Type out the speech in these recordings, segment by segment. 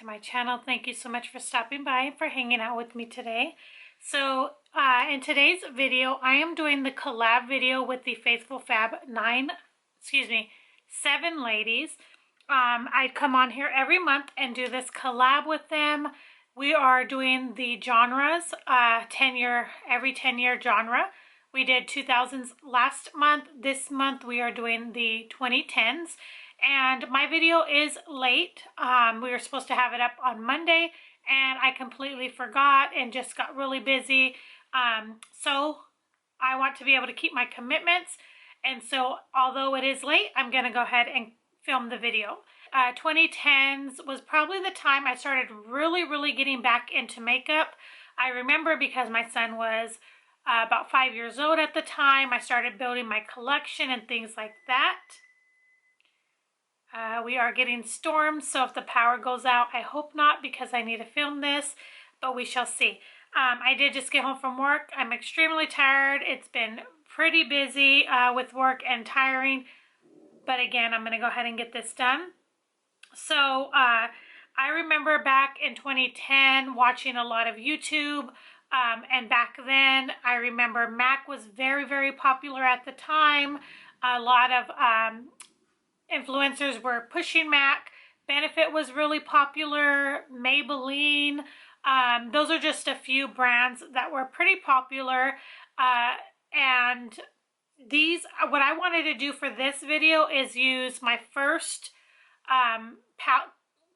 to my channel. Thank you so much for stopping by and for hanging out with me today. So in today's video, I am doing the collab video with the Faithful Fab 7 ladies. I come on here every month and do this collab with them. We are doing the genres, every 10-year genre. We did 2000s last month. This month we are doing the 2010s. And my video is late. We were supposed to have it up on Monday and I completely forgot and just got really busy. So I want to be able to keep my commitments. And so although it is late, I'm going to go ahead and film the video. 2010s was probably the time I started really getting back into makeup. I remember because my son was about 5 years old at the time. I started building my collection and things like that. We are getting storms, so if the power goes out, I hope not because I need to film this, but we shall see. I did just get home from work. I'm extremely tired. It's been pretty busy with work and tiring, but again, I'm going to go ahead and get this done. So I remember back in 2010 watching a lot of YouTube, and back then I remember MAC was very popular at the time. A lot of influencers were pushing MAC. Benefit was really popular. Maybelline. Those are just a few brands that were pretty popular. And these, what I wanted to do for this video is use my first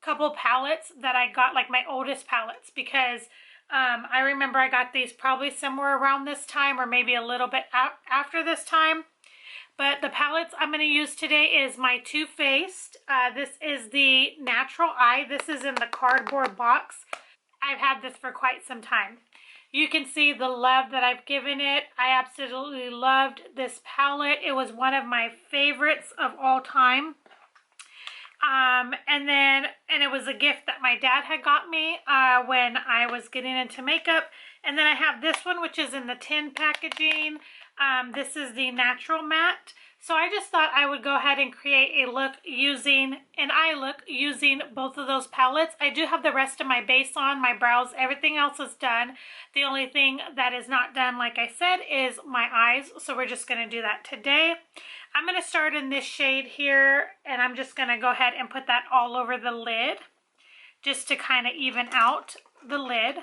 couple palettes that I got, like my oldest palettes, because I remember I got these probably somewhere around this time or maybe a little bit after this time. But the palettes I'm going to use today is my Too Faced. This is the Natural Eye. This is in the cardboard box. I've had this for quite some time. You can see the love that I've given it. I absolutely loved this palette. It was one of my favorites of all time. And it was a gift that my dad had got me when I was getting into makeup. And then I have this one, which is in the tin packaging. This is the Natural Matte. So I just thought I would go ahead and create an eye look using both of those palettes. I do have the rest of my base on, my brows, everything else is done. The only thing that is not done, like I said, is my eyes. So we're just going to do that today. I'm going to start in this shade here, and I'm just going to go ahead and put that all over the lid just to kind of even out the lid.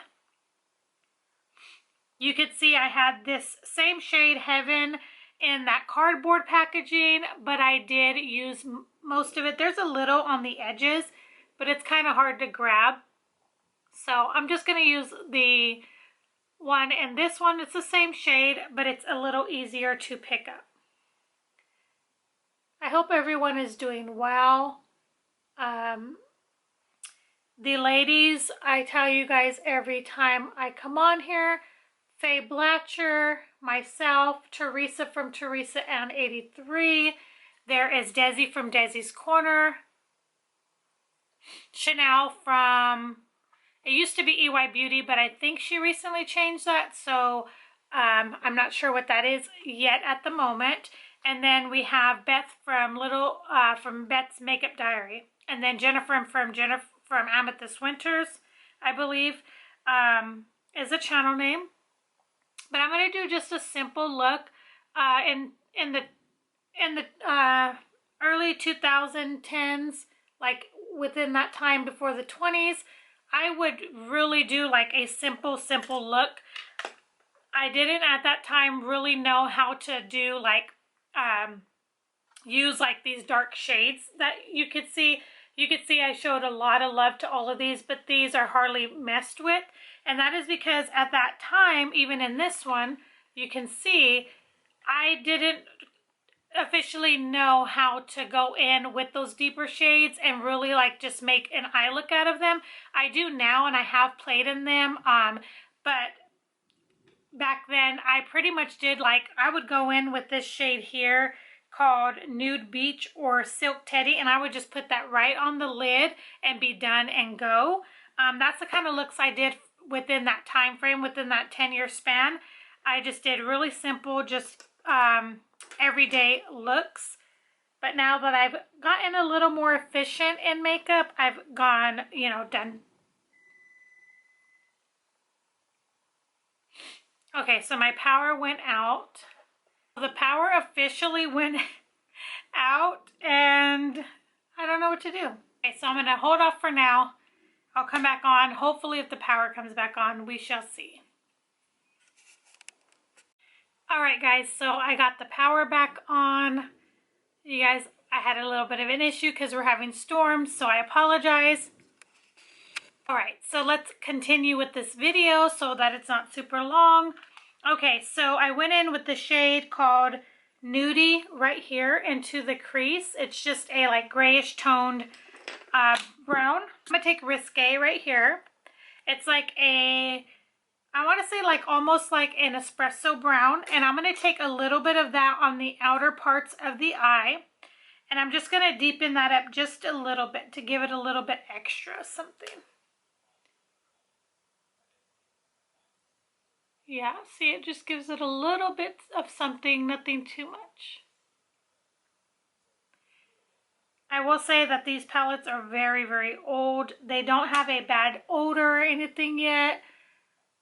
You could see I had this same shade, Heaven, in that cardboard packaging, but I did use most of it. There's a little on the edges, but it's kind of hard to grab. So I'm just going to use the one, and this one, it's the same shade, but it's a little easier to pick up. I hope everyone is doing well. The ladies, I tell you guys every time I come on here, Faye Blatcher, myself, Teresa from Teresa and 83. There is Desi from Desi's Corner. Chanel from, it used to be EY Beauty, but I think she recently changed that. So I'm not sure what that is yet at the moment. And then we have Beth from from Beth's Makeup Diary. And then Jennifer from Amethyst Winters, I believe, is a channel name. But I'm going to do just a simple look in the early 2010s, like within that time before the 20s. I would really do like a simple look. I didn't at that time really know how to do like use like these dark shades that you could see. You could see I showed a lot of love to all of these, but these are hardly messed with. And that is because at that time, even in this one, you can see I didn't officially know how to go in with those deeper shades and really like just make an eye look out of them. I do now, and I have played in them, but back then I pretty much did like, I would go in with this shade here called Nude Beach or Silk Teddy, and I would just put that right on the lid and be done and go. That's the kind of looks I did within that time frame, within that 10-year span. I just did really simple, just everyday looks. But now that I've gotten a little more efficient in makeup, I've gone, done. Okay, so my power went out. The power officially went out and I don't know what to do. Okay, so I'm going to hold off for now. I'll come back on. Hopefully if the power comes back on, we shall see. Alright guys, so I got the power back on. You guys, I had a little bit of an issue because we're having storms, so I apologize. Alright, so let's continue with this video so that it's not super long. Okay, so I went in with the shade called Nudie right here into the crease. It's just a like grayish toned brown. I'm going to take Risque right here. It's like a, I want to say like almost like an espresso brown. And I'm going to take a little bit of that on the outer parts of the eye. And I'm just going to deepen that up just a little bit to give it a little bit extra something. Yeah, see, it just gives it a little bit of something, nothing too much. I will say that these palettes are very, very old. They don't have a bad odor or anything yet.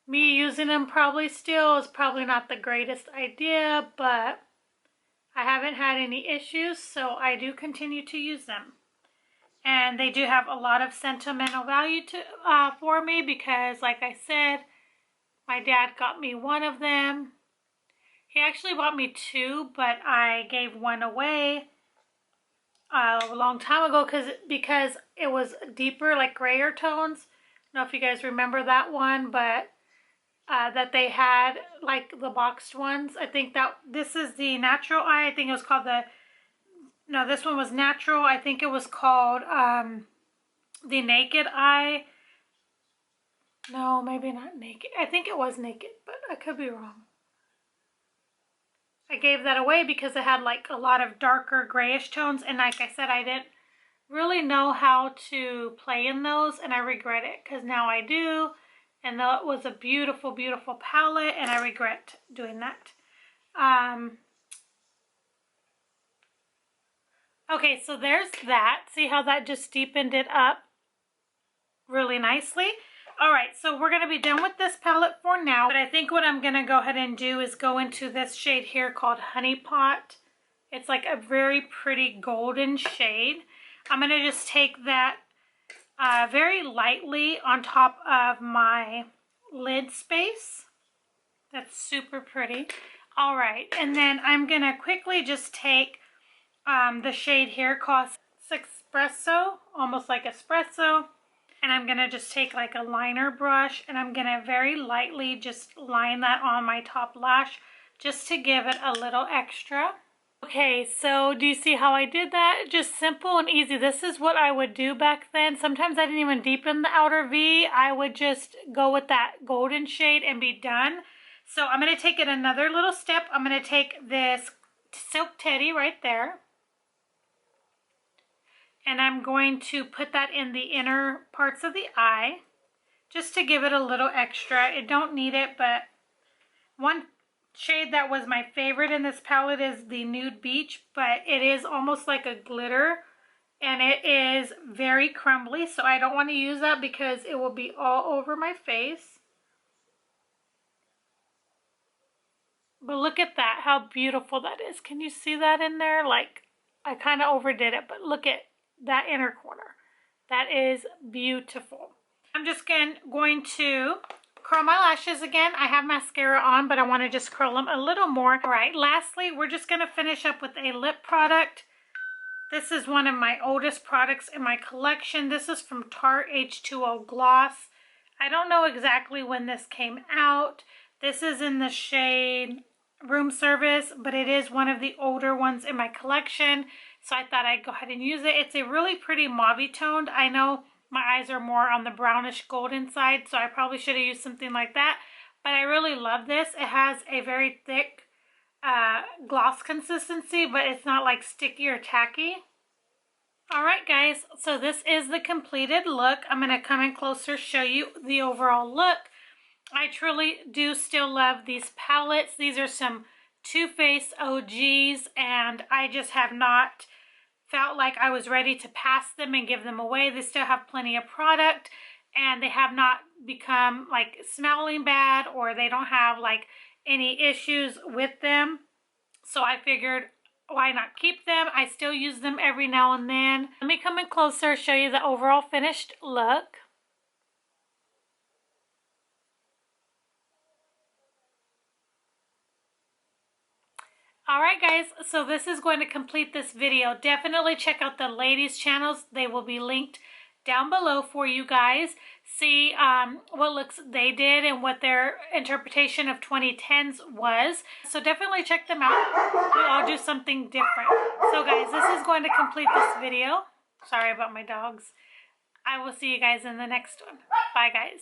Me using them probably still is probably not the greatest idea, but I haven't had any issues, so I do continue to use them. And they do have a lot of sentimental value for me because, like I said, my dad got me one of them. He actually bought me two, but I gave one away a long time ago because it was deeper, like grayer tones. I don't know if you guys remember that one, but that they had, like the boxed ones. I think that this is the natural eye. I think it was called no, this one was natural. I think it was called the naked eye. No, maybe not naked. I think it was naked, but I could be wrong. I gave that away because it had like a lot of darker grayish tones, and like I said, I didn't really know how to play in those, and I regret it because now I do. And that was a beautiful, beautiful palette, and I regret doing that. Okay, so there's that. See how that just deepened it up really nicely? Alright, so we're going to be done with this palette for now, but I think what I'm going to go ahead and do is go into this shade here called Honey Pot. It's like a very pretty golden shade. I'm going to just take that very lightly on top of my lid space. That's super pretty. Alright, and then I'm going to quickly just take the shade here called Espresso, almost like espresso. And I'm going to just take like a liner brush and I'm going to very lightly just line that on my top lash just to give it a little extra. Okay, so do you see how I did that? Just simple and easy. This is what I would do back then. Sometimes I didn't even deepen the outer V. I would just go with that golden shade and be done. So I'm going to take it another little step. I'm going to take this Silk Teddy right there. And I'm going to put that in the inner parts of the eye just to give it a little extra. It don't need it, but one shade that was my favorite in this palette is the Nude Beach, but it is almost like a glitter and it is very crumbly, so I don't want to use that because it will be all over my face. But look at that, how beautiful that is. Can you see that in there? Like, I kind of overdid it, but look at that inner corner. That is beautiful. I'm just going to curl my lashes again. I have mascara on, but I want to just curl them a little more. All right, lastly, we're just going to finish up with a lip product. This is one of my oldest products in my collection. This is from Tarte H20 Gloss. I don't know exactly when this came out. This is in the shade Room Service, but it is one of the older ones in my collection. So I thought I'd go ahead and use it. It's a really pretty mauve toned. I know my eyes are more on the brownish golden side, so I probably should have used something like that. But I really love this. It has a very thick gloss consistency, but it's not like sticky or tacky. Alright guys, so this is the completed look. I'm going to come in closer, show you the overall look. I truly do still love these palettes. These are some Too Faced OGs, and I just have not felt like I was ready to pass them and give them away. They still have plenty of product, and they have not become like smelling bad, or they don't have like any issues with them. So I figured, why not keep them? I still use them every now and then. Let me come in closer, show you the overall finished look. Alright guys, so this is going to complete this video. Definitely check out the ladies' channels. They will be linked down below for you guys. See what looks they did and what their interpretation of 2010's was. So definitely check them out. We all do something different. So guys, this is going to complete this video. Sorry about my dogs. I will see you guys in the next one. Bye guys.